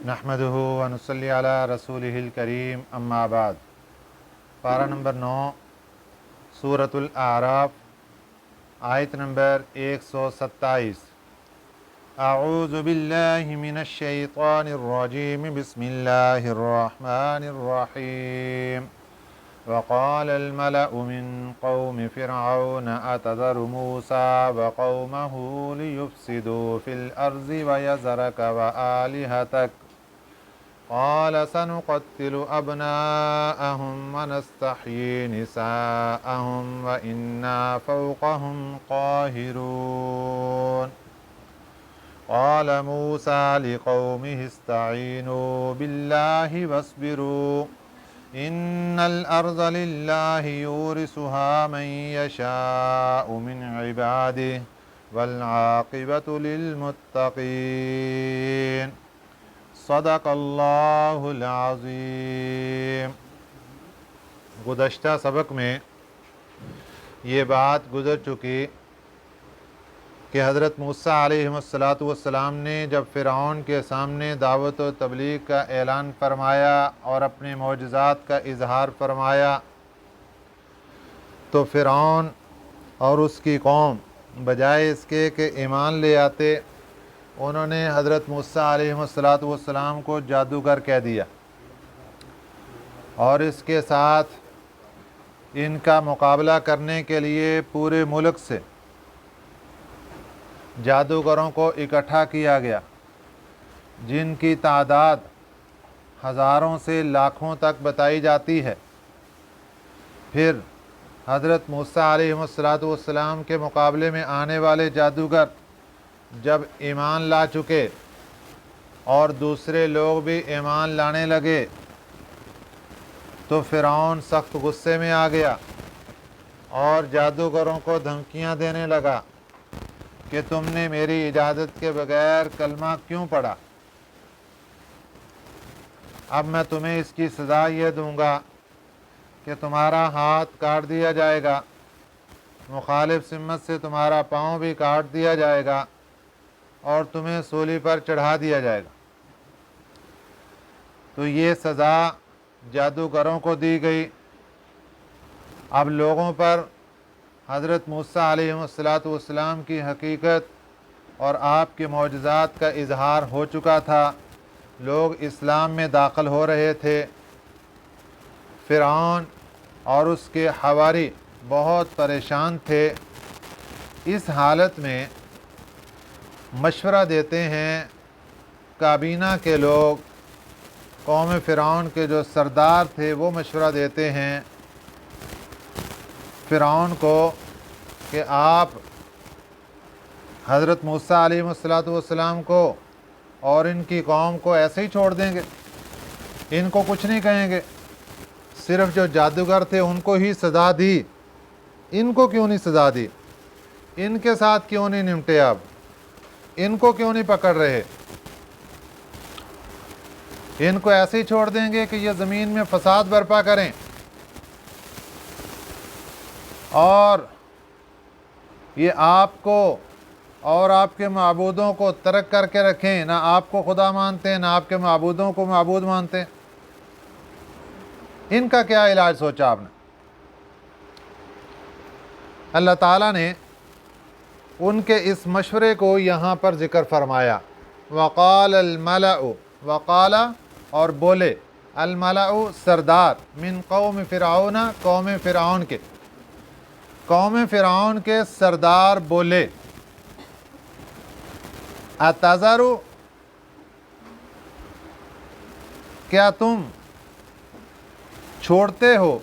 نحمدہ ونصلی علی رسولہ الکریم اما بعد۔ پارہ نمبر 9 سورۃ الاعراف، آیت نمبر 127۔ اعوذ باللہ من الشیطان الرجیم، بسم اللہ الرحمن الرحیم۔ وقال الملأ من قوم فرعون أتذر موسى وقومه ليفسدوا في الأرض ويذرك وآلهتك قال سنقتل أبناءهم ونستحيي نساءهم وإنا فوقهم قاهرون۔ قال موسى لقومه استعينوا بالله واصبروا إن الأرض لله يورثها من يشاء من عباده والعاقبة للمتقين۔ صدق اللہ العظیم۔ گزشتہ سبق میں یہ بات گزر چکی کہ حضرت موسیٰ علیہ السلام نے جب فرعون کے سامنے دعوت و تبلیغ کا اعلان فرمایا اور اپنے معجزات کا اظہار فرمایا تو فرعون اور اس کی قوم بجائے اس کے کہ ایمان لے آتے، انہوں نے حضرت موسیٰ علیہ السلام کو جادوگر کہہ دیا، اور اس کے ساتھ ان کا مقابلہ کرنے کے لیے پورے ملک سے جادوگروں کو اکٹھا کیا گیا، جن کی تعداد ہزاروں سے لاکھوں تک بتائی جاتی ہے۔ پھر حضرت موسیٰ علیہ السلام کے مقابلے میں آنے والے جادوگر جب ایمان لا چکے اور دوسرے لوگ بھی ایمان لانے لگے تو فرعون سخت غصے میں آ گیا اور جادوگروں کو دھمکیاں دینے لگا کہ تم نے میری اجازت کے بغیر کلمہ کیوں پڑھا؟ اب میں تمہیں اس کی سزا یہ دوں گا کہ تمہارا ہاتھ کاٹ دیا جائے گا، مخالف سمت سے تمہارا پاؤں بھی کاٹ دیا جائے گا اور تمہیں سولی پر چڑھا دیا جائے گا۔ تو یہ سزا جادوگروں کو دی گئی۔ اب لوگوں پر حضرت موسیٰ علیہ السلام کی حقیقت اور آپ کے معجزات کا اظہار ہو چکا تھا، لوگ اسلام میں داخل ہو رہے تھے۔ فرعون اور اس کے حواری بہت پریشان تھے۔ اس حالت میں مشورہ دیتے ہیں کابینہ کے لوگ، قوم فرعون کے جو سردار تھے وہ مشورہ دیتے ہیں فرعون کو کہ آپ حضرت موسیٰ علیہ السلام کو اور ان کی قوم کو ایسے ہی چھوڑ دیں گے، ان کو کچھ نہیں کہیں گے، صرف جو جادوگر تھے ان کو ہی سزا دی، ان کو کیوں نہیں سزا دی؟ ان کے ساتھ کیوں نہیں نمٹے؟ اب ان کو کیوں نہیں پکڑ رہے؟ ان کو ایسے ہی چھوڑ دیں گے کہ یہ زمین میں فساد برپا کریں اور یہ آپ کو اور آپ کے معبودوں کو ترک کر کے رکھیں، نہ آپ کو خدا مانتے ہیں نہ آپ کے معبودوں کو معبود مانتے ہیں۔ ان کا کیا علاج سوچا آپ نے؟ اللہ تعالیٰ نے ان کے اس مشورے کو یہاں پر ذکر فرمایا۔ وقال الملأ، وقال اور بولے، الملأ سردار، من قوم فرعون قوم فرعون کے، قوم فرعون کے سردار بولے، اتذر، کیا تم چھوڑتے ہو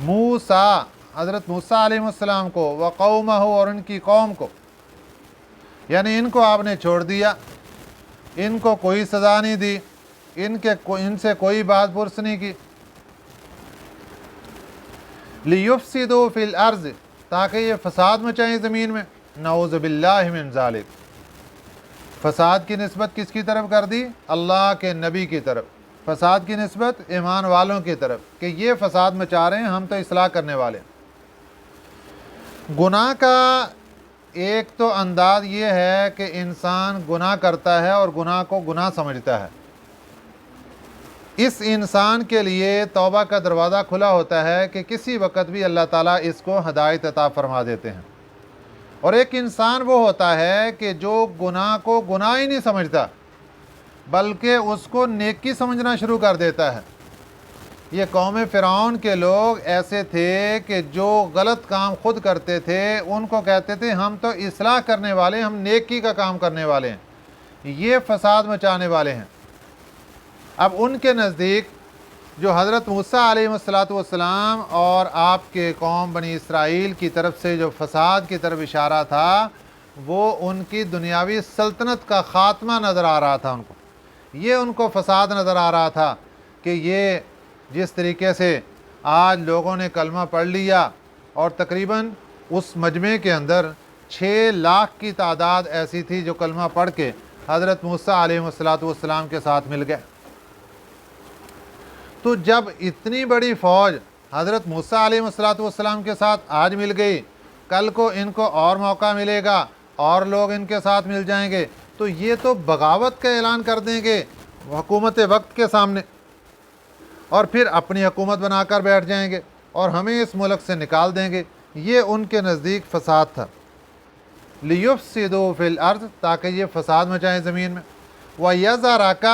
موسیٰ، حضرت موسیٰ علیہ السلام کو، وقومہ اور ان کی قوم کو، یعنی ان کو آپ نے چھوڑ دیا، ان کو کوئی سزا نہیں دی، ان سے کوئی بات پرس نہیں کی۔ لیفسدوا فی الارض، تاکہ یہ فساد مچائیں زمین میں۔ نعوذ باللہ من ذالک، فساد کی نسبت کس کی طرف کر دی؟ اللہ کے نبی کی طرف۔ فساد کی نسبت ایمان والوں کی طرف کہ یہ فساد مچا رہے ہیں، ہم تو اصلاح کرنے والے ہیں۔ گناہ کا ایک تو انداز یہ ہے کہ انسان گناہ کرتا ہے اور گناہ کو گناہ سمجھتا ہے، اس انسان کے لیے توبہ کا دروازہ کھلا ہوتا ہے کہ کسی وقت بھی اللہ تعالیٰ اس کو ہدایت عطا فرما دیتے ہیں۔ اور ایک انسان وہ ہوتا ہے کہ جو گناہ کو گناہ ہی نہیں سمجھتا بلکہ اس کو نیکی سمجھنا شروع کر دیتا ہے۔ یہ قوم فرعون کے لوگ ایسے تھے کہ جو غلط کام خود کرتے تھے ان کو کہتے تھے ہم تو اصلاح کرنے والے، ہم نیکی کا کام کرنے والے ہیں، یہ فساد مچانے والے ہیں۔ اب ان کے نزدیک جو حضرت موسیٰ علیہ السلام اور آپ کے قوم بنی اسرائیل کی طرف سے جو فساد کی طرف اشارہ تھا، وہ ان کی دنیاوی سلطنت کا خاتمہ نظر آ رہا تھا۔ ان کو یہ ان کو فساد نظر آ رہا تھا کہ یہ جس طریقے سے آج لوگوں نے کلمہ پڑھ لیا اور تقریباً اس مجمع کے اندر 6 لاکھ کی تعداد ایسی تھی جو کلمہ پڑھ کے حضرت موسیٰ علیہ السلام کے ساتھ مل گئے۔ تو جب اتنی بڑی فوج حضرت موسیٰ علیہ السلام کے ساتھ آج مل گئی، کل کو ان کو اور موقع ملے گا اور لوگ ان کے ساتھ مل جائیں گے، تو یہ تو بغاوت کا اعلان کر دیں گے حکومت وقت کے سامنے، اور پھر اپنی حکومت بنا کر بیٹھ جائیں گے اور ہمیں اس ملک سے نکال دیں گے۔ یہ ان کے نزدیک فساد تھا۔ لیفسدوا فی الارض، تاکہ یہ فساد مچائیں زمین میں، ویذرک،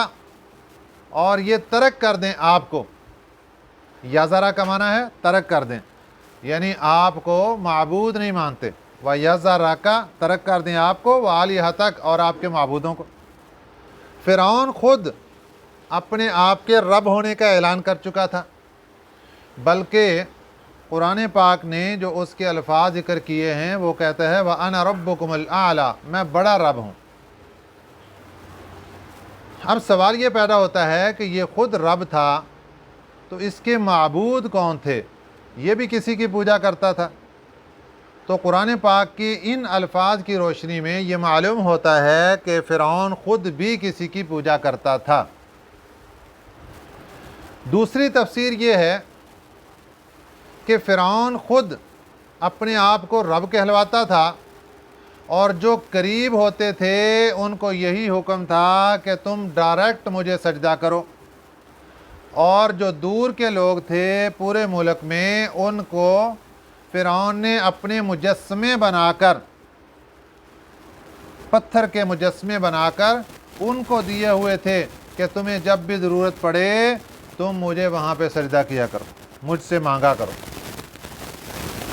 اور یہ ترک کر دیں آپ کو۔ یذرا کا معنی ہے ترک کر دیں، یعنی آپ کو معبود نہیں مانتے۔ ویذرک، ترک کر دیں آپ کو، وآلہتک، اور آپ کے معبودوں کو۔ فرعون خود اپنے آپ کے رب ہونے کا اعلان کر چکا تھا، بلکہ قرآن پاک نے جو اس کے الفاظ ذکر کیے ہیں وہ کہتا ہے وَأَنَا رَبُّكُمُ الْأَعْلَى، میں بڑا رب ہوں۔ اب سوال یہ پیدا ہوتا ہے کہ یہ خود رب تھا تو اس کے معبود کون تھے؟ یہ بھی کسی کی پوجا کرتا تھا۔ تو قرآن پاک کی ان الفاظ کی روشنی میں یہ معلوم ہوتا ہے کہ فرعون خود بھی کسی کی پوجا کرتا تھا۔ دوسری تفسیر یہ ہے کہ فرعون خود اپنے آپ کو رب کہلواتا تھا، اور جو قریب ہوتے تھے ان کو یہی حکم تھا کہ تم ڈائریکٹ مجھے سجدہ کرو، اور جو دور کے لوگ تھے پورے ملک میں ان کو فرعون نے اپنے مجسمے بنا کر، پتھر کے مجسمے بنا کر ان کو دیے ہوئے تھے کہ تمہیں جب بھی ضرورت پڑے تم مجھے وہاں پہ سجدہ کیا کرو، مجھ سے مانگا کرو۔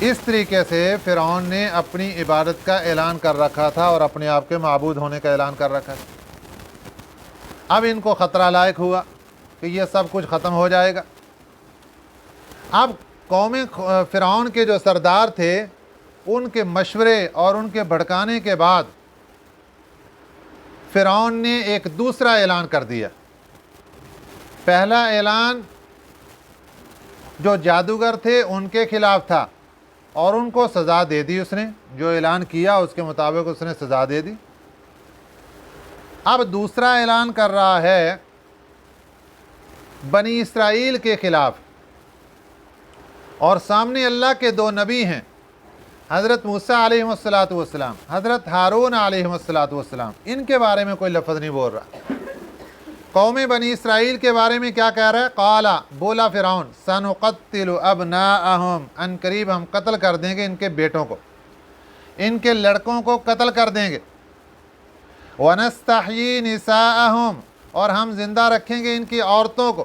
اس طریقے سے فرعون نے اپنی عبادت کا اعلان کر رکھا تھا اور اپنے آپ کے معبود ہونے کا اعلان کر رکھا تھا۔ اب ان کو خطرہ لاحق ہوا کہ یہ سب کچھ ختم ہو جائے گا۔ اب قوم فرعون کے جو سردار تھے ان کے مشورے اور ان کے بھڑکانے کے بعد فرعون نے ایک دوسرا اعلان کر دیا۔ پہلا اعلان جو جادوگر تھے ان کے خلاف تھا اور ان کو سزا دے دی، اس نے جو اعلان کیا اس کے مطابق اس نے سزا دے دی۔ اب دوسرا اعلان کر رہا ہے بنی اسرائیل کے خلاف، اور سامنے اللہ کے 2 نبی ہیں، حضرت موسیٰ علیہ السلام، حضرت ہارون علیہ السلام، ان کے بارے میں کوئی لفظ نہیں بول رہا۔ قوم بنی اسرائیل کے بارے میں کیا کہہ رہا ہے؟ قال، بولا فرعون، سنقتل ابناءہم، ان قریب ہم قتل کر دیں گے ان کے بیٹوں کو، ان کے لڑکوں کو قتل کر دیں گے، ونستحیی نساءہم، اور ہم زندہ رکھیں گے ان کی عورتوں کو۔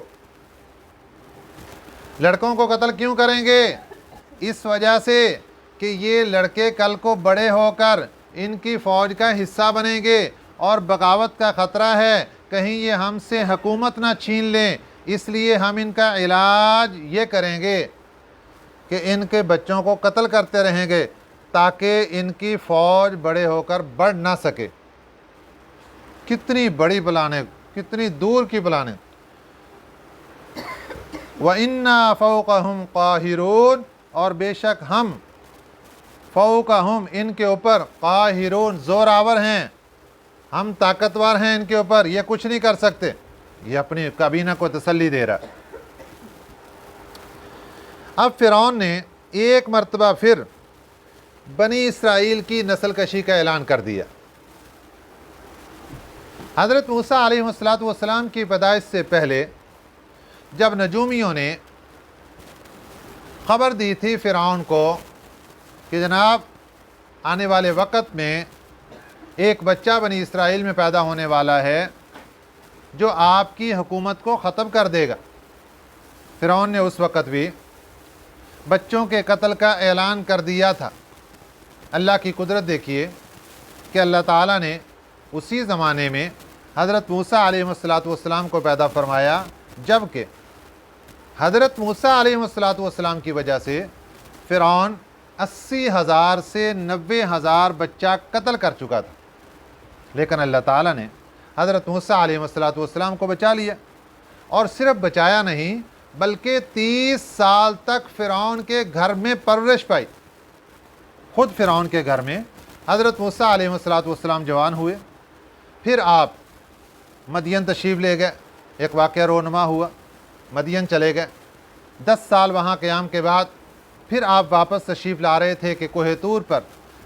لڑکوں کو قتل کیوں کریں گے؟ اس وجہ سے کہ یہ لڑکے کل کو بڑے ہو کر ان کی فوج کا حصہ بنیں گے اور بغاوت کا خطرہ ہے، کہیں یہ ہم سے حکومت نہ چھین لیں، اس لیے ہم ان کا علاج یہ کریں گے کہ ان کے بچوں کو قتل کرتے رہیں گے تاکہ ان کی فوج بڑے ہو کر بڑھ نہ سکے۔ کتنی بڑی پلانیں، کتنی دور کی پلانیں۔ وَإِنَّا فَوْقَهُمْ قَاهِرُونَ، اور بے شک ہم فوقہم، ان کے اوپر، قاہرون، زوراور ہیں، ہم طاقتور ہیں ان کے اوپر، یہ کچھ نہیں کر سکتے۔ یہ اپنی کابینہ کو تسلی دے رہا۔ اب فرعون نے ایک مرتبہ پھر بنی اسرائیل کی نسل کشی کا اعلان کر دیا۔ حضرت موسیٰ علیہ السلام کی پیدائش سے پہلے جب نجومیوں نے خبر دی تھی فرعون کو کہ جناب آنے والے وقت میں ایک بچہ بنی اسرائیل میں پیدا ہونے والا ہے جو آپ کی حکومت کو ختم کر دے گا، فرعون نے اس وقت بھی بچوں کے قتل کا اعلان کر دیا تھا۔ اللہ کی قدرت دیکھیے کہ اللہ تعالیٰ نے اسی زمانے میں حضرت موسیٰ علیہ السلام کو پیدا فرمایا، جبکہ حضرت موسیٰ علیہ السلام کی وجہ سے فرعون 80,000 سے 90,000 بچہ قتل کر چکا تھا، لیکن اللہ تعالیٰ نے حضرت موسیٰ علیہ السلام کو بچا لیا، اور صرف بچایا نہیں بلکہ 30 سال تک فرعون کے گھر میں پرورش پائی۔ خود فرعون کے گھر میں حضرت موسیٰ علیہ السلام جوان ہوئے، پھر آپ مدین تشریف لے گئے، ایک واقعہ رونما ہوا، مدین چلے گئے، 10 سال وہاں قیام کے بعد پھر آپ واپس تشریف لا رہے تھے کہ کوہ طور پر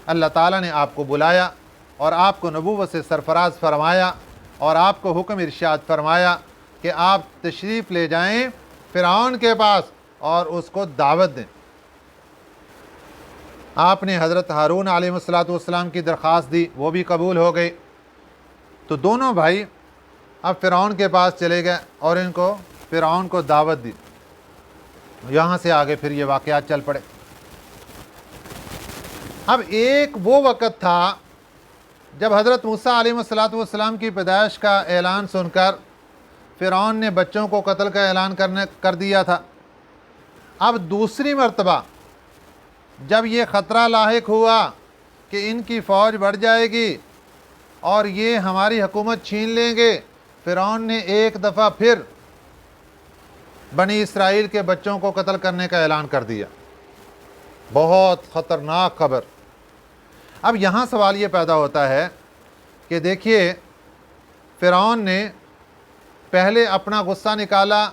اللہ تعالیٰ نے آپ کو بلایا اور آپ کو نبوت سے سرفراز فرمایا اور آپ کو حکم ارشاد فرمایا کہ آپ تشریف لے جائیں فرعون کے پاس اور اس کو دعوت دیں۔ آپ نے حضرت ہارون علیہ السلام کی درخواست دی، وہ بھی قبول ہو گئی، تو دونوں بھائی اب فرعون کے پاس چلے گئے اور ان کو فرعون کو دعوت دی۔ یہاں سے آگے پھر یہ واقعات چل پڑے۔ اب ایک وہ وقت تھا جب حضرت موسیٰ علیہ السلام کی پیدائش کا اعلان سن کر فرعون نے بچوں کو قتل کا اعلان کر دیا تھا۔ اب دوسری مرتبہ جب یہ خطرہ لاحق ہوا کہ ان کی فوج بڑھ جائے گی اور یہ ہماری حکومت چھین لیں گے، فرعون نے ایک دفعہ پھر بنی اسرائیل کے بچوں کو قتل کرنے کا اعلان کر دیا۔ بہت خطرناک خبر۔ اب یہاں سوال یہ پیدا ہوتا ہے کہ دیکھیے فرعون نے پہلے اپنا غصہ نکالا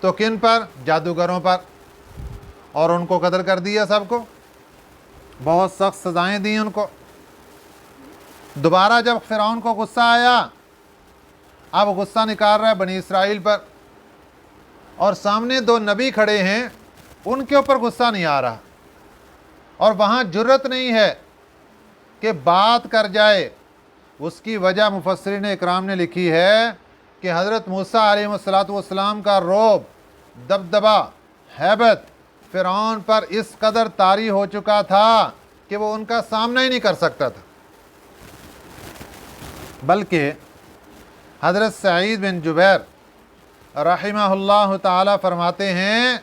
تو کن پر؟ جادوگروں پر، اور ان کو قتل کر دیا سب کو، بہت سخت سزائیں دیں ان کو۔ دوبارہ جب فرعون کو غصہ آیا، اب غصہ نکال رہا ہے بنی اسرائیل پر، اور سامنے 2 نبی کھڑے ہیں، ان کے اوپر غصہ نہیں آ رہا، اور وہاں جرت نہیں ہے کہ بات کر جائے۔ اس کی وجہ مفسرین اکرام نے لکھی ہے کہ حضرت موسیٰ علیہ السلام کا رعب، دبدبہ، ہیبت فرعون پر اس قدر طاری ہو چکا تھا کہ وہ ان کا سامنا ہی نہیں کر سکتا تھا۔ بلکہ حضرت سعید بن جبیر رحمہ اللہ تعالی فرماتے ہیں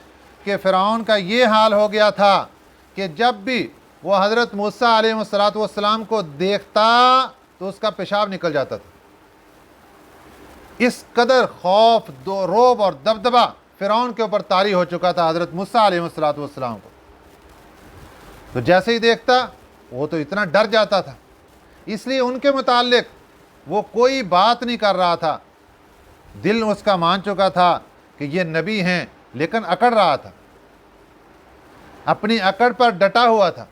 کہ فرعون کا یہ حال ہو گیا تھا کہ جب بھی وہ حضرت موسیٰ علیہ السلام کو دیکھتا تو اس کا پیشاب نکل جاتا تھا۔ اس قدر خوف، رعب اور دبدبہ فرعون کے اوپر طاری ہو چکا تھا حضرت موسیٰ علیہ السلام کو، تو جیسے ہی دیکھتا وہ تو اتنا ڈر جاتا تھا، اس لیے ان کے متعلق وہ کوئی بات نہیں کر رہا تھا۔ دل اس کا مان چکا تھا کہ یہ نبی ہیں، لیکن اکڑ رہا تھا، اپنی اکڑ پر ڈٹا ہوا تھا۔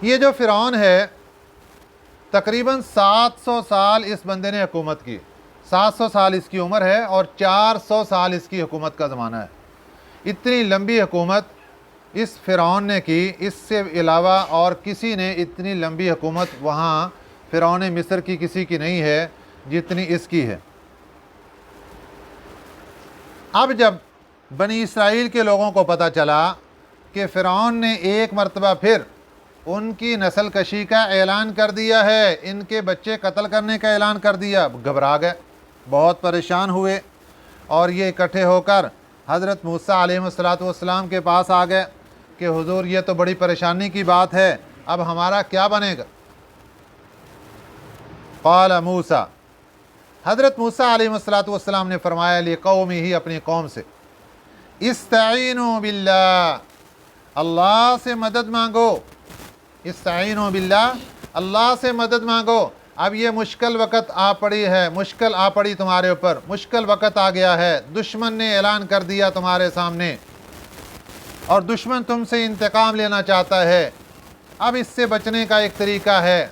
یہ جو فرعون ہے تقریباً 700 سال اس بندے نے حکومت کی، 700 سال اس کی عمر ہے اور 400 سال اس کی حکومت کا زمانہ ہے۔ اتنی لمبی حکومت اس فرعون نے کی، اس سے علاوہ اور کسی نے اتنی لمبی حکومت وہاں فرعون مصر کی کسی کی نہیں ہے جتنی اس کی ہے۔ اب جب بنی اسرائیل کے لوگوں کو پتہ چلا کہ فرعون نے ایک مرتبہ پھر ان کی نسل کشی کا اعلان کر دیا ہے، ان کے بچے قتل کرنے کا اعلان کر دیا، گھبرا گئے، بہت پریشان ہوئے، اور یہ اکٹھے ہو کر حضرت موسیٰ علیہ السلام کے پاس آ گئے کہ حضور یہ تو بڑی پریشانی کی بات ہے، اب ہمارا کیا بنے گا؟ قال موسیٰ، حضرت موسیٰ علیہ السلام نے فرمایا لقومہ، اپنی قوم سے، استعینوا باللہ، اللہ سے مدد مانگو، استعینوا باللہ، اللہ سے مدد مانگو۔ اب یہ مشکل وقت آ پڑی ہے، مشکل آ پڑی تمہارے اوپر، مشکل وقت آ گیا ہے، دشمن نے اعلان کر دیا تمہارے سامنے اور دشمن تم سے انتقام لینا چاہتا ہے۔ اب اس سے بچنے کا ایک طریقہ ہے،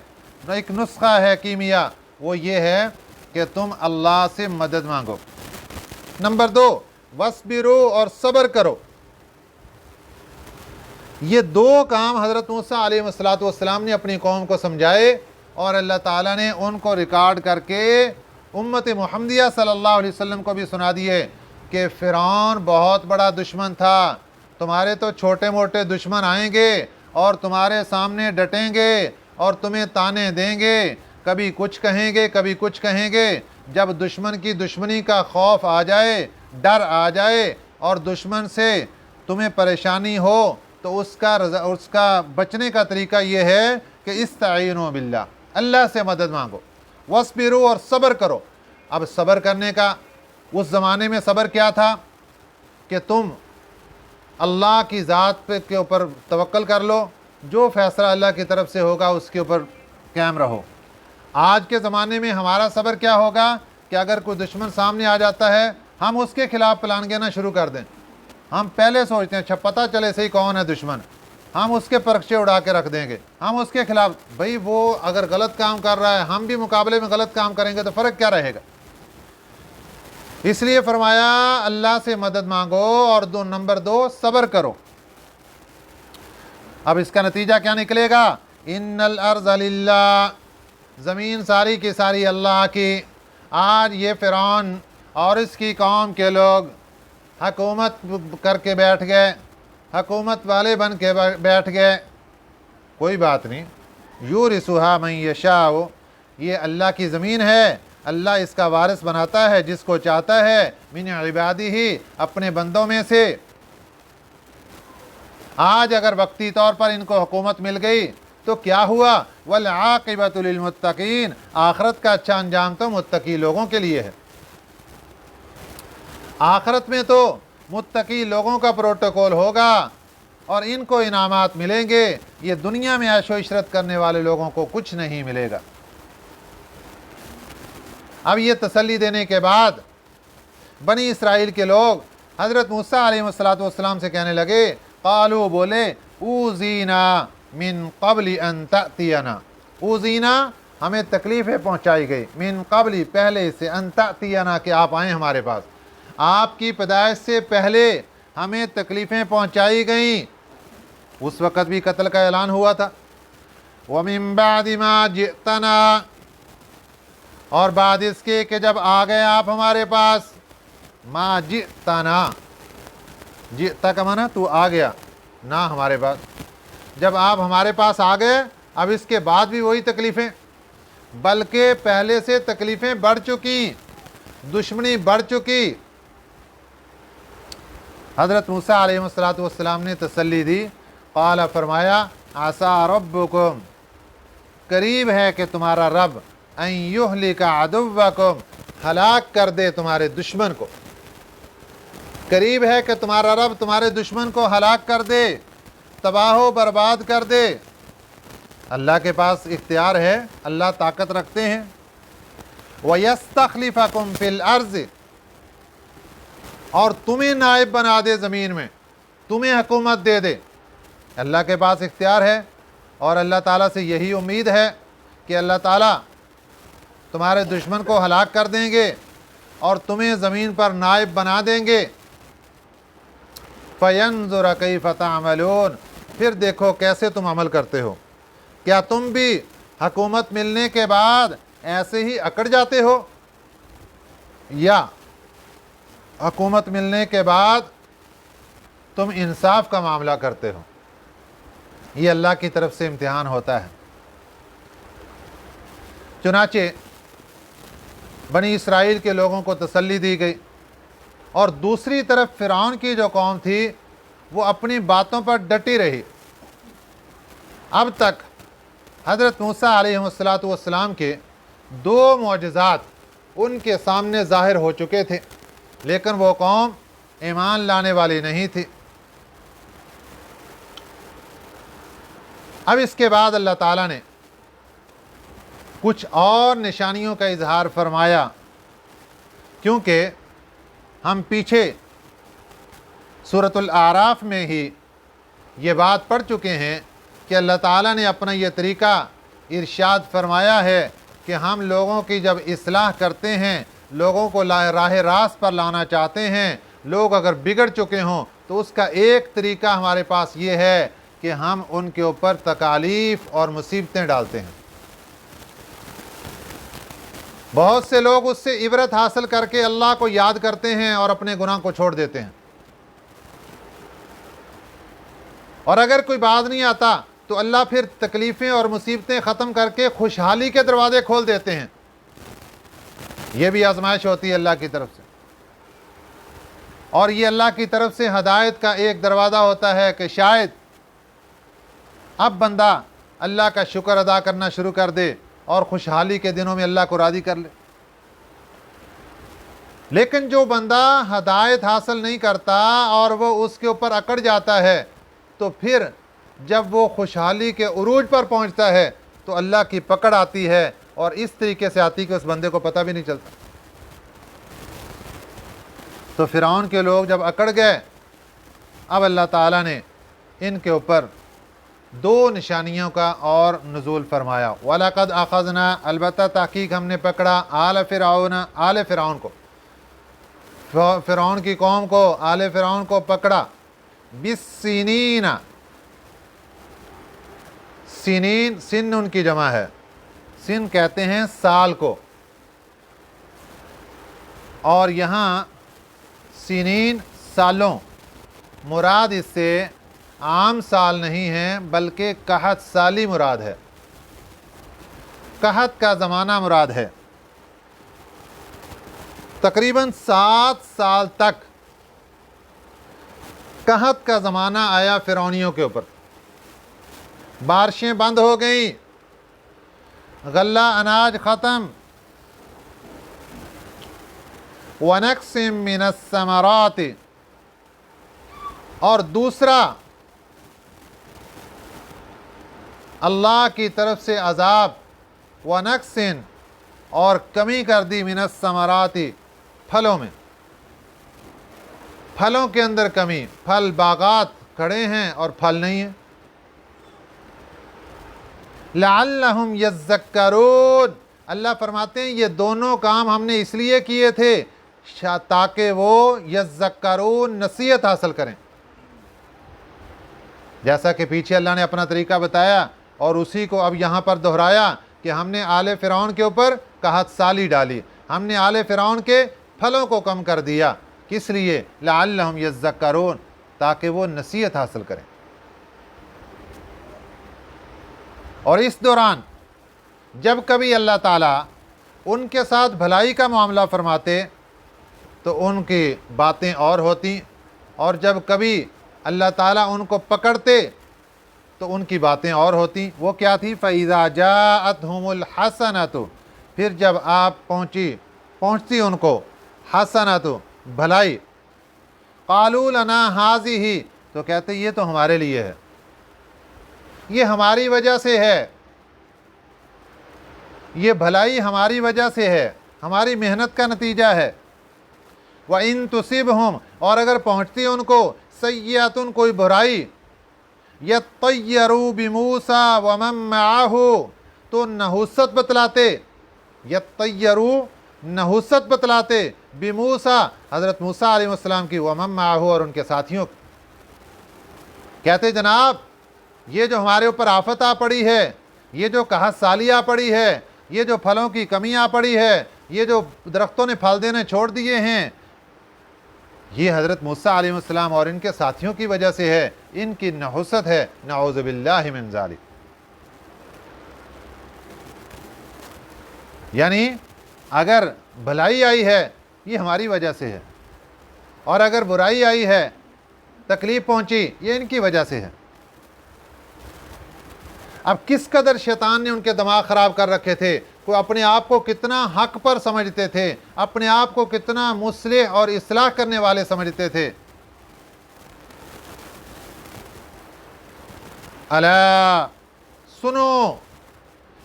ایک نسخہ ہے کیمیا، وہ یہ ہے کہ تم اللہ سے مدد مانگو۔ نمبر 2، وَاصْبِرُوا، اور صبر کرو۔ یہ دو کام حضرت موسیٰ علیہ السلام نے اپنی قوم کو سمجھائے، اور اللہ تعالیٰ نے ان کو ریکارڈ کر کے امت محمدیہ صلی اللہ علیہ وسلم کو بھی سنا دیے کہ فرعون بہت بڑا دشمن تھا، تمہارے تو چھوٹے موٹے دشمن آئیں گے اور تمہارے سامنے ڈٹیں گے اور تمہیں تانے دیں گے، کبھی کچھ کہیں گے کبھی کچھ کہیں گے۔ جب دشمن کی دشمنی کا خوف آ جائے، ڈر آ جائے، اور دشمن سے تمہیں پریشانی ہو، تو اس کا بچنے کا طریقہ یہ ہے کہ استعینوا باللہ، اللہ سے مدد مانگو، وَاصْبِرُوا، اور صبر کرو۔ اب صبر کرنے کا، اس زمانے میں صبر کیا تھا کہ تم اللہ کی ذات کے اوپر توکل کر لو، جو فیصلہ اللہ کی طرف سے ہوگا اس کے اوپر قائم رہو۔ آج کے زمانے میں ہمارا صبر کیا ہوگا کہ اگر کوئی دشمن سامنے آ جاتا ہے، ہم اس کے خلاف پلان گینا شروع کر دیں۔ ہم پہلے سوچتے ہیں اچھا پتہ چلے صحیح کون ہے دشمن، ہم اس کے پرچے اڑا کے رکھ دیں گے، ہم اس کے خلاف، بھئی وہ اگر غلط کام کر رہا ہے، ہم بھی مقابلے میں غلط کام کریں گے تو فرق کیا رہے گا؟ اس لیے فرمایا اللہ سے مدد مانگو، اور نمبر 2 صبر کرو۔ اب اس کا نتیجہ کیا نکلے گا؟ ان الارض للہ، زمین ساری کی ساری اللہ کی۔ آج یہ فرعون اور اس کی قوم کے لوگ حکومت کر کے بیٹھ گئے، حکومت والے بن کے بیٹھ گئے، کوئی بات نہیں، یورثھا من یشاء، یہ اللہ کی زمین ہے، اللہ اس کا وارث بناتا ہے جس کو چاہتا ہے، من عبادہ، اپنے بندوں میں سے۔ آج اگر وقتی طور پر ان کو حکومت مل گئی تو کیا ہوا؟ والعاقبۃ للمتقین، آخرت کا اچھا انجام تو متقی لوگوں کے لیے ہے۔ آخرت میں تو متقی لوگوں کا پروٹوکول ہوگا اور ان کو انعامات ملیں گے، یہ دنیا میں عیش و عشرت کرنے والے لوگوں کو کچھ نہیں ملے گا۔ اب یہ تسلی دینے کے بعد بنی اسرائیل کے لوگ حضرت موسیٰ علیہ السلام سے کہنے لگے، قالوا، بولے، اوذینا من قبل ان تأتینا، اوذینا، ہمیں تکلیفیں پہنچائی گئی، من قبل، پہلے سے، ان تأتینا، کہ آپ آئیں ہمارے پاس، آپ کی پیدائش سے پہلے ہمیں تکلیفیں پہنچائی گئیں۔ اس وقت بھی قتل کا اعلان ہوا تھا۔ وَمِن بَعْدِ مَا جِئْتَنَا، اور بعد اس کے کہ جب آ گئے آپ ہمارے پاس، ما جئتنا، جئتا کا معنی تو آ گیا، نہ ہمارے پاس، جب آپ ہمارے پاس آ گئے، اب اس کے بعد بھی وہی تکلیفیں، بلکہ پہلے سے تکلیفیں بڑھ چکی، دشمنی بڑھ چکی۔ حضرت موسیٰ علیہ السلام نے تسلی دی، قال، فرمایا، عسیٰ ربکم، قریب ہے کہ تمہارا رب، ان یہلک عدوکم، ہلاک کر دے تمہارے دشمن کو، قریب ہے کہ تمہارا رب تمہارے دشمن کو ہلاک کر دے، تباہ و برباد کر دے۔ اللہ کے پاس اختیار ہے، اللہ طاقت رکھتے ہیں۔ وَيَسْتَخْلِفَكُمْ فِي الْأَرْضِ، اور تمہیں نائب بنا دے زمین میں، تمہیں حکومت دے دے۔ اللہ کے پاس اختیار ہے، اور اللہ تعالیٰ سے یہی امید ہے کہ اللہ تعالیٰ تمہارے دشمن کو ہلاک کر دیں گے اور تمہیں زمین پر نائب بنا دیں گے۔ فَيَنْظُرَ كَيْفَ تَعْمَلُونَ، پھر دیکھو کیسے تم عمل کرتے ہو، کیا تم بھی حکومت ملنے کے بعد ایسے ہی اکڑ جاتے ہو، یا حکومت ملنے کے بعد تم انصاف کا معاملہ کرتے ہو؟ یہ اللہ کی طرف سے امتحان ہوتا ہے۔ چنانچہ بنی اسرائیل کے لوگوں کو تسلی دی گئی، اور دوسری طرف فرعون کی جو قوم تھی وہ اپنی باتوں پر ڈٹی رہی۔ اب تک حضرت موسیٰ علیہ السلام کے 2 معجزات ان کے سامنے ظاہر ہو چکے تھے، لیکن وہ قوم ایمان لانے والی نہیں تھی۔ اب اس کے بعد اللہ تعالیٰ نے کچھ اور نشانیوں کا اظہار فرمایا، کیونکہ ہم پیچھے سورۃ الاعراف میں ہی یہ بات پڑھ چکے ہیں کہ اللہ تعالیٰ نے اپنا یہ طریقہ ارشاد فرمایا ہے کہ ہم لوگوں کی جب اصلاح کرتے ہیں، لوگوں کو راہ راست پر لانا چاہتے ہیں، لوگ اگر بگڑ چکے ہوں تو اس کا ایک طریقہ ہمارے پاس یہ ہے کہ ہم ان کے اوپر تکالیف اور مصیبتیں ڈالتے ہیں۔ بہت سے لوگ اس سے عبرت حاصل کر کے اللہ کو یاد کرتے ہیں اور اپنے گناہ کو چھوڑ دیتے ہیں، اور اگر کوئی باز نہیں آتا تو اللہ پھر تکلیفیں اور مصیبتیں ختم کر کے خوشحالی کے دروازے کھول دیتے ہیں۔ یہ بھی آزمائش ہوتی ہے اللہ کی طرف سے، اور یہ اللہ کی طرف سے ہدایت کا ایک دروازہ ہوتا ہے کہ شاید اب بندہ اللہ کا شکر ادا کرنا شروع کر دے اور خوشحالی کے دنوں میں اللہ کو راضی کر لے۔ لیکن جو بندہ ہدایت حاصل نہیں کرتا اور وہ اس کے اوپر اکڑ جاتا ہے، تو پھر جب وہ خوشحالی کے عروج پر پہنچتا ہے تو اللہ کی پکڑ آتی ہے، اور اس طریقے سے آتی کہ اس بندے کو پتہ بھی نہیں چلتا۔ تو فرعون کے لوگ جب اکڑ گئے، اب اللہ تعالیٰ نے ان کے اوپر دو نشانیوں کا اور نزول فرمایا۔ وَلَقَدْ أَخَذْنَا، البتہ تحقیق ہم نے پکڑا آل فرعون کو، فرعون کی قوم کو، آل فرعون کو پکڑا، بِالسِّنِينَ، سنین، سن ان کی جمع ہے، سن کہتے ہیں سال کو، اور یہاں سنین سالوں، مراد اس سے عام سال نہیں ہے بلکہ قحط سالی مراد ہے، قحط کا زمانہ مراد ہے۔ تقریباً 7 سال تک قحط کا زمانہ آیا فرعونیوں کے اوپر، بارشیں بند ہو گئیں، غلہ اناج ختم، وَنَقْصٍ مِّنَ الثَّمَرَاتِ، اور دوسرا اللہ کی طرف سے عذاب، وَنَقْصٍ، اور کمی کر دی، مِنَ الثَّمَرَاتِ، پھلوں میں، پھلوں کے اندر کمی، پھل باغات کھڑے ہیں اور پھل نہیں ہیں۔ لَعَلَّهُمْ يَذَّكَّرُونَ، اللہ فرماتے ہیں یہ دونوں کام ہم نے اس لیے کیے تھے تاکہ وہ یذکرون، نصیحت حاصل کریں۔ جیسا کہ پیچھے اللہ نے اپنا طریقہ بتایا اور اسی کو اب یہاں پر دہرایا کہ ہم نے آل فرعون کے اوپر قحط سالی ڈالی، ہم نے آل فرعون کے پھلوں کو کم کر دیا، کس لیے؟ لعلہم یذکرون، تاکہ وہ نصیحت حاصل کریں۔ اور اس دوران جب کبھی اللہ تعالیٰ ان کے ساتھ بھلائی کا معاملہ فرماتے تو ان کی باتیں اور ہوتی، اور جب کبھی اللہ تعالیٰ ان کو پکڑتے تو ان کی باتیں اور ہوتی۔ وہ کیا تھی؟ فَإِذَا جَاءَتْهُمُ الْحَسَنَةُ، پھر جب آپ پہنچتی ان کو حسنۃ، بھلائی، قَالُوا لَنَا هَٰذِهِ، تو کہتے یہ تو ہمارے لیے ہے، یہ ہماری وجہ سے ہے، یہ بھلائی ہماری وجہ سے ہے، ہماری محنت کا نتیجہ ہے۔ وَإِن تُصِبْهُمْ، اور اگر پہنچتی ان کو سیئۃ، کوئی برائی، یطیروا بموسیٰ ومن معہ، تو نحوست بتلاتے، یطیروا، نحوست بتلاتے، بموسیٰ، حضرت موسیٰ علیہ السلام کی، ومن معہ، اور ان کے ساتھیوں کی، کہتے جناب یہ جو ہمارے اوپر آفت آ پڑی ہے، یہ جو قحط سالی آ پڑی ہے، یہ جو پھلوں کی کمی آ پڑی ہے، یہ جو درختوں نے پھل دینے چھوڑ دیے ہیں، یہ حضرت موسیٰ علیہ السلام اور ان کے ساتھیوں کی وجہ سے ہے، ان کی نحوست ہے، نعوذ باللہ من ذالک۔ یعنی اگر بھلائی آئی ہے یہ ہماری وجہ سے ہے، اور اگر برائی آئی ہے، تکلیف پہنچی، یہ ان کی وجہ سے ہے۔ اب کس قدر شیطان نے ان کے دماغ خراب کر رکھے تھے، وہ اپنے آپ کو کتنا حق پر سمجھتے تھے، اپنے آپ کو کتنا مصلح اور اصلاح کرنے والے سمجھتے تھے۔ الا، سنو،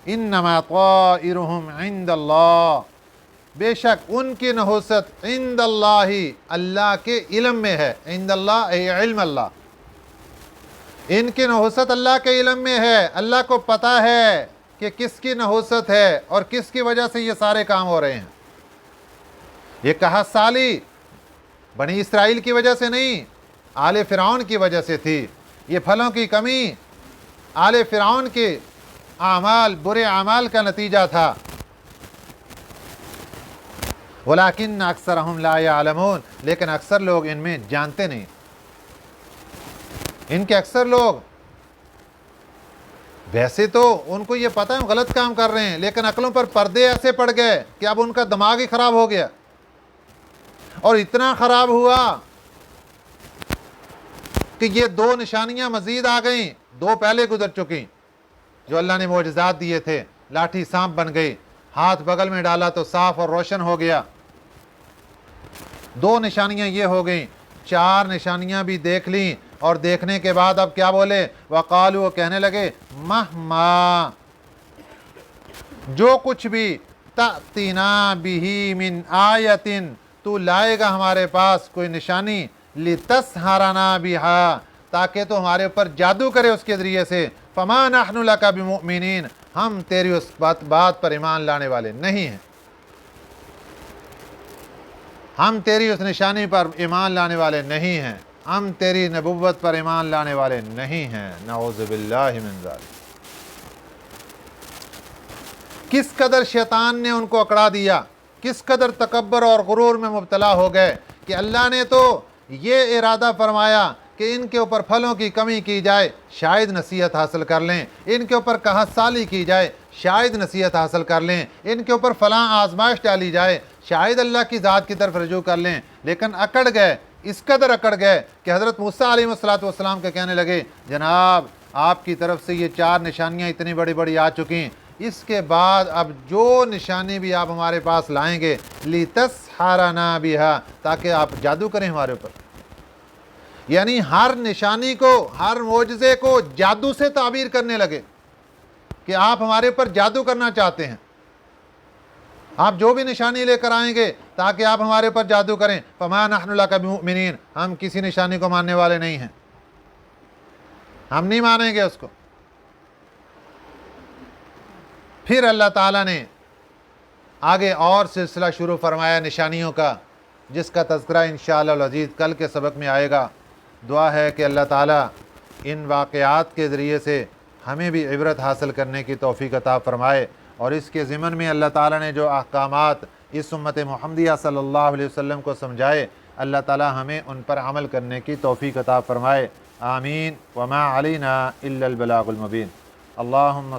انما طائرهم عند اللہ، بے شک ان کی نحوست عند اللہ، اللہ کے علم میں ہے، عند اللہ اے علم اللہ، ان کی نحوست اللہ کے علم میں ہے، اللہ کو پتہ ہے کہ کس کی نحوست ہے اور کس کی وجہ سے یہ سارے کام ہو رہے ہیں۔ یہ قحط سالی بنی اسرائیل کی وجہ سے نہیں، آل فرعون کی وجہ سے تھی۔ یہ پھلوں کی کمی آل فرعون کے اعمال، برے اعمال کا نتیجہ تھا۔ وَلَٰكِنَّ أَكْثَرَهُمْ لَا يَعْلَمُونَ، لیکن اکثر لوگ ان میں جانتے نہیں۔ ان کے اکثر لوگ ویسے تو ان کو یہ پتہ ہے ہم غلط کام کر رہے ہیں، لیکن عقلوں پر پردے ایسے پڑ گئے کہ اب ان کا دماغ ہی خراب ہو گیا، اور اتنا خراب ہوا کہ یہ دو نشانیاں مزید آ گئیں، دو پہلے گزر چکی جو اللہ نے معجزات دیے تھے۔ لاٹھی سانپ بن گئی، ہاتھ بغل میں ڈالا تو صاف اور روشن ہو گیا۔ دو نشانیاں یہ ہو گئیں، چار نشانیاں بھی دیکھ لیں، اور دیکھنے کے بعد اب کیا بولے؟ وقالو، وہ کہنے لگے، مہما، جو کچھ بھی، تأتینا بہ من آیت، تو لائے گا ہمارے پاس کوئی نشانی، لتسحرنا بہا، تاکہ تو ہمارے اوپر جادو کرے اس کے ذریعے سے، فما نحن لک بمؤمنین، ہم تیری اس بات پر ایمان لانے والے نہیں ہیں، ہم تیری اس نشانی پر ایمان لانے والے نہیں ہیں، ہم تیری نبوت پر ایمان لانے والے نہیں ہیں۔ نعوذ باللہ من ذالک۔ کس قدر شیطان نے ان کو اکڑا دیا، کس قدر تکبر اور غرور میں مبتلا ہو گئے کہ اللہ نے تو یہ ارادہ فرمایا کہ ان کے اوپر پھلوں کی کمی کی جائے، شاید نصیحت حاصل کر لیں، ان کے اوپر قحط سالی کی جائے، شاید نصیحت حاصل کر لیں، ان کے اوپر فلاں آزمائش ڈالی جائے، شاید اللہ کی ذات کی طرف رجوع کر لیں، لیکن اکڑ گئے، اس قدر اکڑ گئے کہ حضرت موسیٰ علیہ السلام کے کہنے لگے، جناب آپ کی طرف سے یہ چار نشانیاں اتنی بڑی بڑی آ چکی، اس کے بعد اب جو نشانی بھی آپ ہمارے پاس لائیں گے، لِتَسْحَرَنَا بِهَا، تاکہ آپ جادو کریں ہمارے اوپر۔ یعنی ہر نشانی کو، ہر معجزے کو جادو سے تعبیر کرنے لگے کہ آپ ہمارے اوپر جادو کرنا چاہتے ہیں، آپ جو بھی نشانی لے کر آئیں گے تاکہ آپ ہمارے اوپر جادو کریں، فما نحن لک بمؤمنین، ہم کسی نشانی کو ماننے والے نہیں ہیں، ہم نہیں مانیں گے اس کو۔ پھر اللہ تعالیٰ نے آگے اور سلسلہ شروع فرمایا نشانیوں کا، جس کا تذکرہ انشاءاللہ العزیز کل کے سبق میں آئے گا۔ دعا ہے کہ اللہ تعالیٰ ان واقعات کے ذریعے سے ہمیں بھی عبرت حاصل کرنے کی توفیق عطا فرمائے، اور اس کے ضمن میں اللہ تعالیٰ نے جو احکامات اس امت محمدیہ صلی اللہ علیہ وسلم کو سمجھائے، اللہ تعالیٰ ہمیں ان پر عمل کرنے کی توفیق عطا فرمائے۔ آمین۔ وما علینا الا البلاغ المبین۔ اللہم